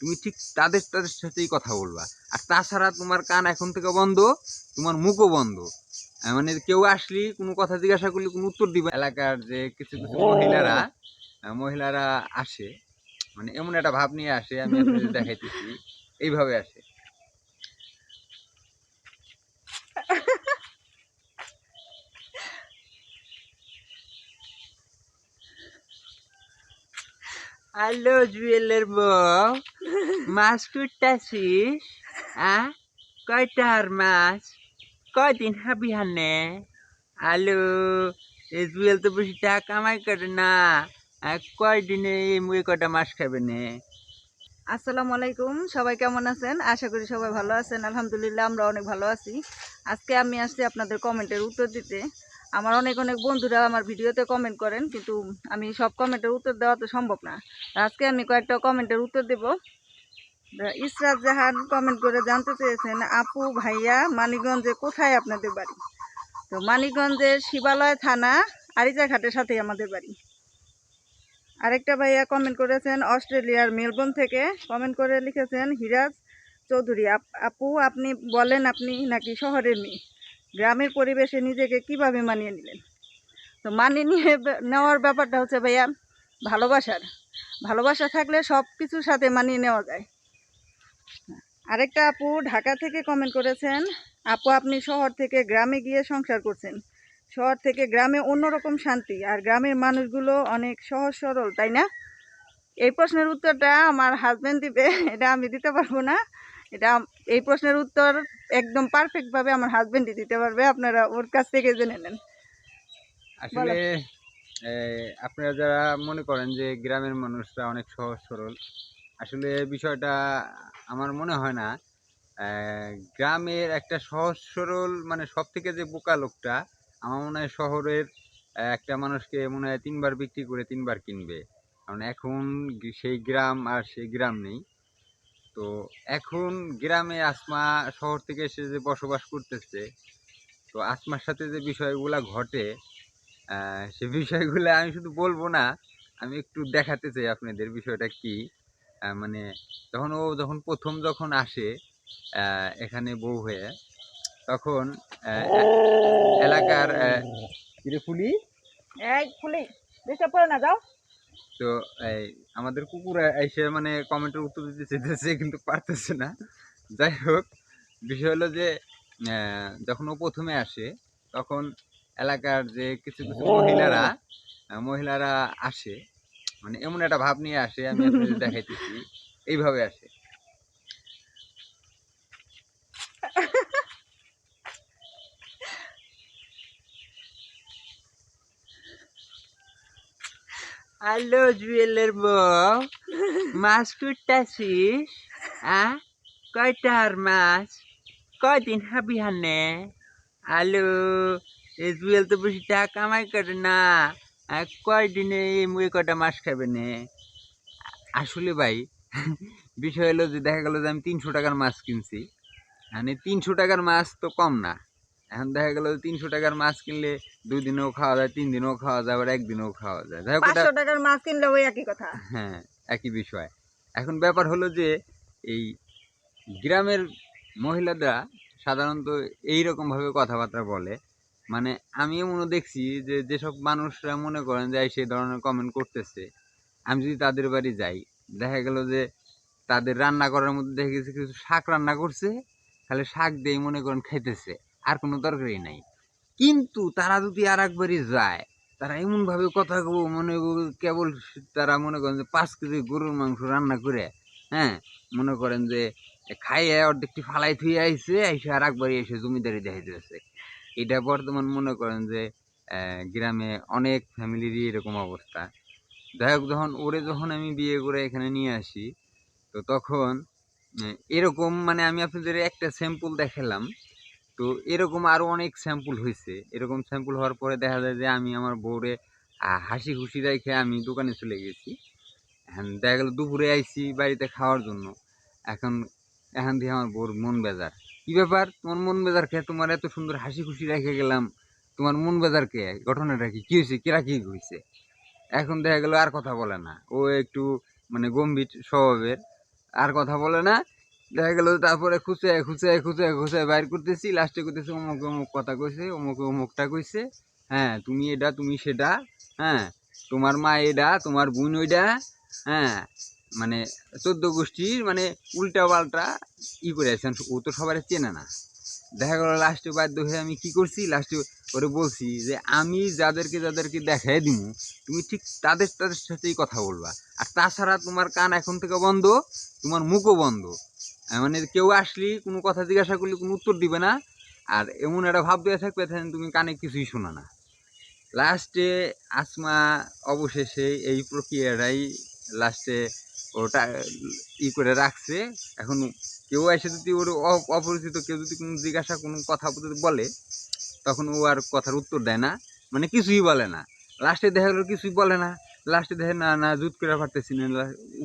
তুমি ঠিক তাদের তাদের সাথেই কথা বলবা। আর তাছাড়া তোমার কান এখন থেকে বন্ধ, তোমার মুখও বন্ধ। মানে কেউ আসলি কোনো কথা জিজ্ঞাসা করলে কোনো উত্তর দিবা। এলাকার যে কিছু কিছু মহিলারা আসে, মানে এমন একটা ভাব নিয়ে আসে, আমি আপনাদের দেখাইতেছি, এইভাবে আসে। হ্যালো জুয়েলের বউ, মাছ কুটতাছিস? কয়টার মাছ? কয়দিন হাবি হানে? হ্যালো, এই জুয়েল তো বেশি টাকা কামাই করে না, কয়দিনে মুই কটা মাছ খাবে নে? আসসালামু আলাইকুম, সবাই কেমন আছেন? আশা করি সবাই ভালো আছেন। আলহামদুলিল্লাহ, আমরা অনেক ভালো আছি। আজকে আমি আসছি আপনাদের কমেন্টের উত্তর দিতে। আমার অনেক অনেক বন্ধুরা আমার ভিডিওতে কমেন্ট করেন, কিন্তু আমি সব কমেন্টের উত্তর দেওয়া তো সম্ভব না। আজকে আমি কয়েকটা কমেন্টের উত্তর দেব। ইসরাত জাহান কমেন্ট করে জানতে চেয়েছেন, আপু ভাইয়া মানিকগঞ্জে কোথায় আপনাদের বাড়ি? তো মানিকগঞ্জের শিবালয় থানা আরিচাঘাটের সাথেই আমাদের বাড়ি। আরেকটা ভাইয়া কমেন্ট করেছেন অস্ট্রেলিয়ার মেলবোর্ন থেকে, কমেন্ট করে লিখেছেন হিরাজ চৌধুরী, আপু আপনি বলেন আপনি নাকি শহরের মেয়ে, গ্রামের পরিবেশে নিজেকে কিভাবে মানিয়ে নিলেন? তো মানিয়ে নেওয়ার ব্যাপারটা হচ্ছে ভাইয়া ভালোবাসা থাকলে সব কিছুর সাথে মানিয়ে নেওয়া যায়। আরেকটা আপু ঢাকা থেকে কমেন্ট করেছেন, আপু আপনি শহর থেকে গ্রামে গিয়ে সংসার করছেন, শহর থেকে গ্রামে অন্যরকম শান্তি, আর গ্রামের মানুষগুলো অনেক সহজ সরল, তাই না? এই প্রশ্নের উত্তরটা আমার হাজবেন্ড দিবে, এটা আমি দিতে পারবো না। এই প্রশ্নের উত্তর একদম পারফেক্ট ভাবে আমার হাজবেন্ডই দিতে পারবে, আপনারা ওর কাছ থেকে জেনে নেন। আসলে আপনারা যারা মনে করেন যে গ্রামের মানুষরা অনেক সহজ সরল, আসলে বিষয়টা আমার মনে হয় না। গ্রামের একটা সহজ সরল, মানে সব থেকে যে বোকা লোকটা, আমার মনে হয় শহরের একটা মানুষকে মনে হয় 3 বার বিক্রি করে 3 বার কিনবে। কারণ এখন সেই গ্রাম আর সেই গ্রাম নেই। তো এখন গ্রামে আসমা শহর থেকে এসে যে বসবাস করতেছে, তো আসমার সাথে যে বিষয়গুলা ঘটে, সে বিষয়গুলো আমি শুধু বলবো না, আমি একটু দেখাতে চাই আপনাদের বিষয়টা কি। মানে যখন প্রথম আসে এখানে বউ হয়ে, তখন এলাকার ফুলি, এই ফুলি ডিস্টার্ব করে না, যাও। তো এই আমাদের কুকুর এসে মানে কমেন্টের উত্তর দিতে চেয়েছে কিন্তু পারতেছে না। যাই হোক, বিষয় হলো যে যখন ও প্রথমে আসে, তখন এলাকার যে কিছু কিছু মহিলারা আসে, মানে এমন একটা ভাব নিয়ে আসে, আমি আপনাদের দেখাইতেছি, এইভাবে আসে। হ্যালো জুয়েলের বউ, মাছ কুটতাছিস? কয়টার মাছ? কয়দিন হাবি হানে? হ্যালো, এই জুয়েল তো বেশি টাকা কামাই করে না, কয়দিনে মুই কটা মাছ খাবে নে? আসলে ভাই, বিষয় হলো যে দেখা গেল যে আমি 300 টাকার মাছ কিনছি, মানে 300 টাকার মাছ তো কম না। এখন দেখা গেল 300 টাকার মাছ কিনলে 2 দিনেও খাওয়া যায়, 3 দিনেও খাওয়া যায়, আবার 1 দিনেও খাওয়া যায়। যাই হোক, 500 টাকার মাছ কিনলে ওই একই কথা। হ্যাঁ, একই বিষয়। এখন ব্যাপার হলো যে এই গ্রামের মহিলারা সাধারণত এইরকম ভাবে কথাবার্তা বলে। মানে আমি এমনও দেখছি যে যেসব মানুষরা মনে করেন যে সেই ধরনের কমেন্ট করতেছে, আমি যদি তাদের বাড়ি যাই, দেখা গেল যে তাদের রান্না করার মধ্যে দেখে গেছে কিছু শাক রান্না করছে, খালি শাক দিয়ে মনে করেন খাইতেছে, আর কোনো তরকারি নাই। কিন্তু তারা যদি আর একবারই যায়, তারা এমন ভাবে কথা কব, মনে কেবল তারা মনে করেন যে 5 কেজি গরুর মাংস রান্না করে, হ্যাঁ, মনে করেন যে খাইয়ে অর্ধেকটি ফালাই থুয়ে আইসে, এসে আর একবারই এসে জমিদারি দেখাইতেছে। এটা বর্তমান মনে করেন যে গ্রামে অনেক ফ্যামিলিরই এরকম অবস্থা। যাই হোক, যখন আমি বিয়ে করে এখানে নিয়ে আসি, তো তখন এরকম, মানে আমি আপনাদের একটা স্যাম্পল দেখালাম, তো এরকম আরো অনেক স্যাম্পল হয়েছে। এরকম স্যাম্পল হওয়ার পরে দেখা যায় যে আমি আমার বউরে হাসি খুশি রেখে আমি দোকানে চলে গেছি। এখন দেখা গেল দুপুরে আইছি বাড়িতে খাওয়ার জন্য, এখন এখান থেকে আমার বউর মন বেজার। কি ব্যাপার, তোমার মন বেজার খেয়ে? তোমার এত সুন্দর হাসি খুশি রেখে গেলাম, তোমার মন বেজার কে? ঘটনাটা কি হয়েছে? কেরা কি হয়েছে? এখন দেখা গেল আর কথা বলে না, ও একটু মানে গম্ভীর স্বভাবের। আর কথা বলে না। দেখা গেল তারপরে খুঁচে খুঁচে খুঁচে খুঁচে বাইর করতেছি, লাস্টে করতেছি অমুক অমুক কথা কইছে, অমুক অমুকটা কইছে, হ্যাঁ তুমি এটা তুমি সেটা, হ্যাঁ তোমার মা এটা তোমার বোন ওইটা, হ্যাঁ মানে 14 গোষ্ঠীর মানে উল্টা পাল্টা করে আছেন। ও তো সবার চেনে না। দেখা গেল লাস্টে বাধ্য হয়ে আমি কি করছি, লাস্টে ওরে বলছি যে আমি যাদেরকে যাদেরকে দেখাই দিব তুমি ঠিক তাদের তাদের সাথেই কথা বলবা, আর তাছাড়া তোমার কান এখন থেকে বন্ধ, তোমার মুখও বন্ধ। মানে কেউ আসলি কোনো কথা জিজ্ঞাসা করলে কোনো উত্তর দিবে না, আর এমন একটা ভাব দিয়ে থাকবে তুমি কানে কিছুই শোনো না। লাস্টে আসমা অবশেষে এই প্রক্রিয়াটাই লাস্টে ওটা করে রাখছে। এখন কেউ এসে যদি ওর অপরিচিত কেউ যদি কোনো জিজ্ঞাসা কোনো কথা যদি বলে, তখন ও আর কথার উত্তর দেয় না, মানে কিছুই বলে না। লাস্টে দেখা গেলো কিছুই বলে না, লাস্টে দেখে না না জুত করে পারতেছি না,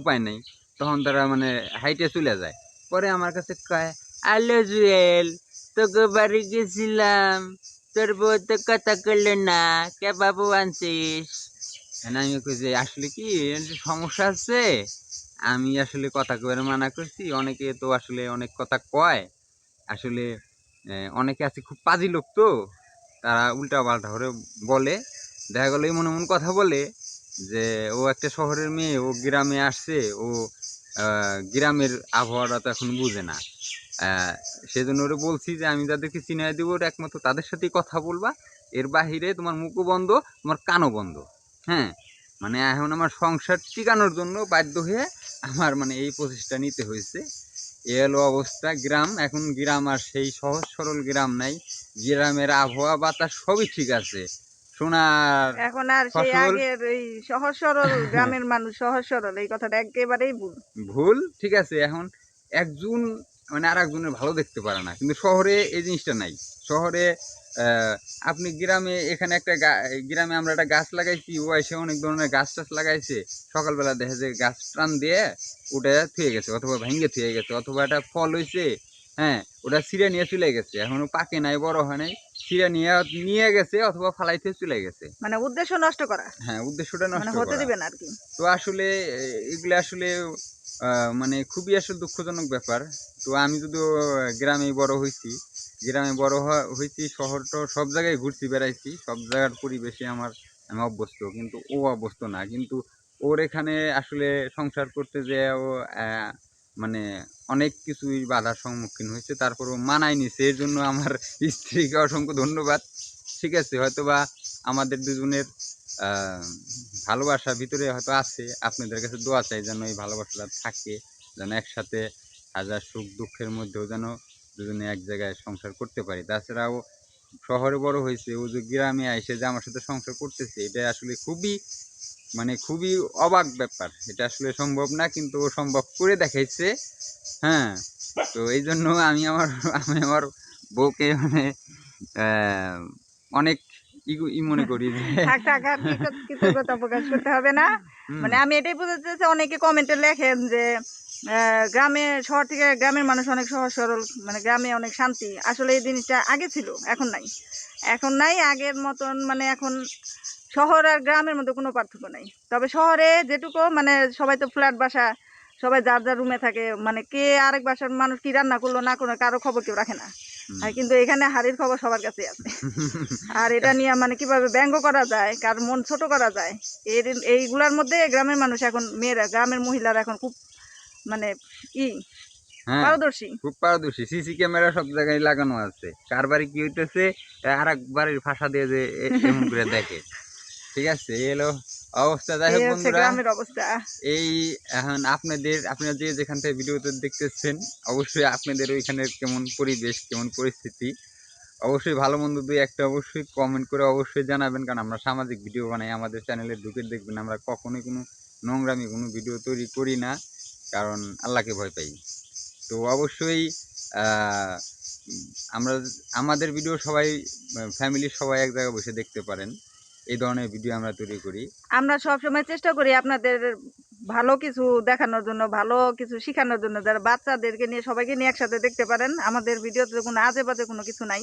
উপায় নেই, তখন তারা মানে হাইটে চলে যায়। পরে আমার কাছে কয়, আলো জুয়েল তোকে বাড়ি গেছিলাম, তোর বউ তো কথা করলো না, কে বাবু আনছিস? আমি কই যে আসলে কি সমস্যা আছে, আমি আসলে কথা কয়ে মানা করছি, অনেকে তো আসলে অনেক কথা কয়, আসলে অনেকে আছে খুব পাজি লোক, তো তারা উল্টা পাল্টা করে বলে। দেখা গেলো এমন এমন কথা বলে যে ও একটা শহরের মেয়ে, ও গ্রামে আসছে, ও গ্রামের আবহাওয়াটা তো এখন বুঝে না। সেজন্য ওরা বলছি যে আমি যাদেরকে চিনিয়ে দেবো ওরা একমাত্র তাদের সাথেই কথা বলবা, এর বাহিরে তোমার মুখও বন্ধ, তোমার কানও বন্ধ। হ্যাঁ মানে এখন আমার সংসার টিকানোর জন্য বাধ্য হয়ে আমার মানে এই প্রচেষ্টা নিতে হয়েছে। এ হলো অবস্থা। গ্রাম এখন গ্রাম আর সেই সহজ সরল গ্রাম নাই। গ্রামের আবহাওয়া বাতাস সবই ঠিক আছে, সোনার এখন আর সেই ফসল। আগের এই সহজ সরল গ্রামের মানুষ সহজ সরল এই কথাটা একেবারেই ভুল। ভুল, ঠিক আছে। এখন একজন মানে আর একজনের ভালো দেখতে পারে না, কিন্তু শহরে এই জিনিসটা নাই। শহরে আপনি গ্রামে এখানে একটা গ্রামে আমরা একটা গাছ লাগাইছি, ও এসে অনেক ধরনের গাছ টাছ লাগাইছে, সকালবেলা দেখে যে গাছ টান দিয়ে ওটা থুয়ে গেছে, অথবা ভেঙে থুয়ে গেছে, অথবা একটা ফল হয়েছে, হ্যাঁ ওটা ছিঁড়ে নিয়ে চলে গেছে, এখনো পাকে নাই, বড় হয় নাই, ছিঁড়ে নিয়ে নিয়ে গেছে অথবা ফালাইতে চলে গেছে। মানে উদ্দেশ্য নষ্ট করা, হ্যাঁ উদ্দেশ্যটা মানে নষ্ট হতে করা। দিবেন আর কি। তো আসলে এগুলো আসলে মানে খুবই আসলে দুঃখজনক ব্যাপার। তো আমি যদি গ্রামে বড় হয়েছি, গ্রামে বড় হয়েছি, শহর তো সব জায়গায় ঘুরছি বেড়াইছি, সব জায়গার পরিবেশে আমি অভ্যস্ত, কিন্তু ও অভ্যস্ত না। কিন্তু ওর এখানে আসলে সংসার করতে যে ও মানে অনেক কিছুই বাধার সম্মুখীন হয়েছে, তারপরও মানায় নিছে, এর জন্য আমার স্ত্রীকে অসংখ্য ধন্যবাদ। ঠিক আছে, হয়তোবা আমাদের দুজনের ভালোবাসা ভিতরে হয়তো আছে, আপনাদের কাছে দোয়া চাই যেন এই ভালোবাসাটা থাকে, যেন একসাথে হাজার সুখ দুঃখের মধ্যেও যেন দুজনে এক জায়গায় সংসার করতে পারি। তাছাড়াও শহরে বড় হয়েছে, ও যে গ্রামে আইসে যে আমার সাথে সংসার করতেছে, এটা আসলে খুবই মানে খুবই অবাক ব্যাপার। এটা আসলে সম্ভব না, কিন্তু ও সম্ভব করে দেখাইছে। হ্যাঁ, তো এই জন্য আমি আমার বউকে মানে অনেক ই মনে করি যে থাক থাক আর কৃতজ্ঞতা প্রকাশ করতে হবে না। মানে আমি এটাই বুঝতে চাইছি, অনেকে কমেন্টে লেখেন যে গ্রামে শহর থেকে গ্রামের মানুষ অনেক সহজ সরল, মানে গ্রামে অনেক শান্তি। আসলে এই জিনিসটা আগে ছিল, এখন নাই। এখন নাই আগের মতন, মানে এখন শহর আর গ্রামের মধ্যে কোনো পার্থক্য নাই। তবে শহরে যেটুকু মানে সবাই তো ফ্ল্যাট বাসা, সবাই যার যার রুমে থাকে, মানে কে আরেক বাসার মানুষ কি রান্না করলো না করলো কারো খবর কেউ রাখে না। আর কিন্তু এখানে হাড়ির খবর সবার কাছে আছে। আর এটা নিয়ে মানে কিভাবে ব্যঙ্গ করা যায়, কার মন ছোট করা যায়, এইগুলার মধ্যে গ্রামের মানুষ এখন, মেয়েরা গ্রামের মহিলারা এখন খুব মানে কি হ্যাঁ পারদর্শী। খুব পারদর্শী, সিসি ক্যামেরা সব জায়গায় লাগানো আছে, কার বাড়ি কি হইতেছে আর এক বাড়ির ভাষা দিয়ে যে এমন করে দেখে। ঠিক আছে, এই হলো অবস্থা। যাই হোক এই হচ্ছে বন্ধুরা, গ্রামের অবস্থা। এই এখন আপনারা যে যেখান থেকে ভিডিওতে দেখতেছেন, অবশ্যই আপনাদের ওইখানের কেমন পরিবেশ কেমন পরিস্থিতি অবশ্যই ভালো মন্দ দুই একটা অবশ্যই কমেন্ট করে অবশ্যই জানাবেন, কারণ আমরা সামাজিক ভিডিও বানাই, আমাদের চ্যানেলে ঢুকে দেখবেন আমরা কখনোই কোনো নোংরামি কোনো ভিডিও তৈরি করি না, কারণ আল্লাহকে ভয় পাই। তো অবশ্যই আমরা আমাদের ভিডিও সবাই ফ্যামিলির সবাই এক জায়গায় বসে দেখতে পারেন, এই ধরনের ভিডিও আমরা তৈরি করি। আমরা সবসময় চেষ্টা করি আপনাদের ভালো কিছু দেখানোর জন্য, ভালো কিছু শেখানোর জন্য, যারা বাচ্চাদেরকে নিয়ে সবাইকে নিয়ে একসাথে দেখতে পারেন। আমাদের ভিডিওতে কোনো আজে বাজে কোনো কিছু নাই।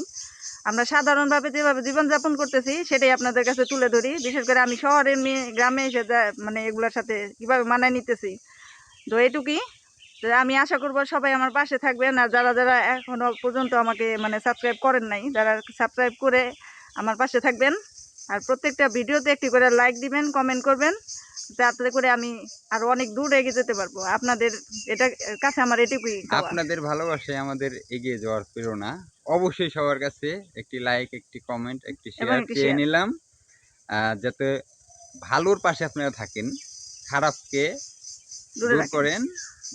আমরা সাধারণভাবে যেভাবে জীবনযাপন করতেছি সেটাই আপনাদের কাছে তুলে ধরি। বিশেষ করে আমি শহরের মেয়ে, গ্রামে এসে মানে এগুলোর সাথে কীভাবে মানায় নিতেছি, তো এটুকুই। তো আমি আশা করব সবাই আমার পাশে থাকবেন। আর যারা যারা এখনো পর্যন্ত আমাকে মানে সাবস্ক্রাইব করেন নাই, যারা সাবস্ক্রাইব করে আমার পাশে থাকবেন। আর প্রত্যেকটা ভিডিওতে একটি করে লাইক দিবেন, কমেন্ট করবেন, যাতে করে আমি আরো অনেক দূর এগিয়ে যেতে পারবো। আপনাদের এটা কাছে আমার এটুকুই চাওয়া। আপনাদের ভালোবাসায় আমাদের এগিয়ে যাওয়ার প্রেরণা। অবশ্যই সবার কাছে একটি লাইক, একটি কমেন্ট, একটি এবং শেয়ার একটি চেয়ে শেয়ার নিলাম, যাতে ভালোর পাশে আপনারা থাকেন, খারাপকে দূরে দূর রাখেন। করেন,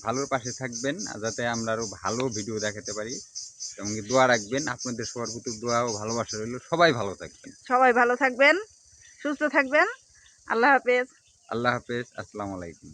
ভালোর পাশে থাকবেন, আর যাতে আমরা আরো ভালো ভিডিও দেখাতে পারি। এবং দোয়া রাখবেন, আপনাদের সবার প্রতি দোয়া ও ভালোবাসা রইল। সবাই ভালো থাকবেন। সবাই ভালো থাকবেন, সুস্থ থাকবেন। আল্লাহ হাফেজ। আল্লাহ হাফেজ। আসসালামু আলাইকুম।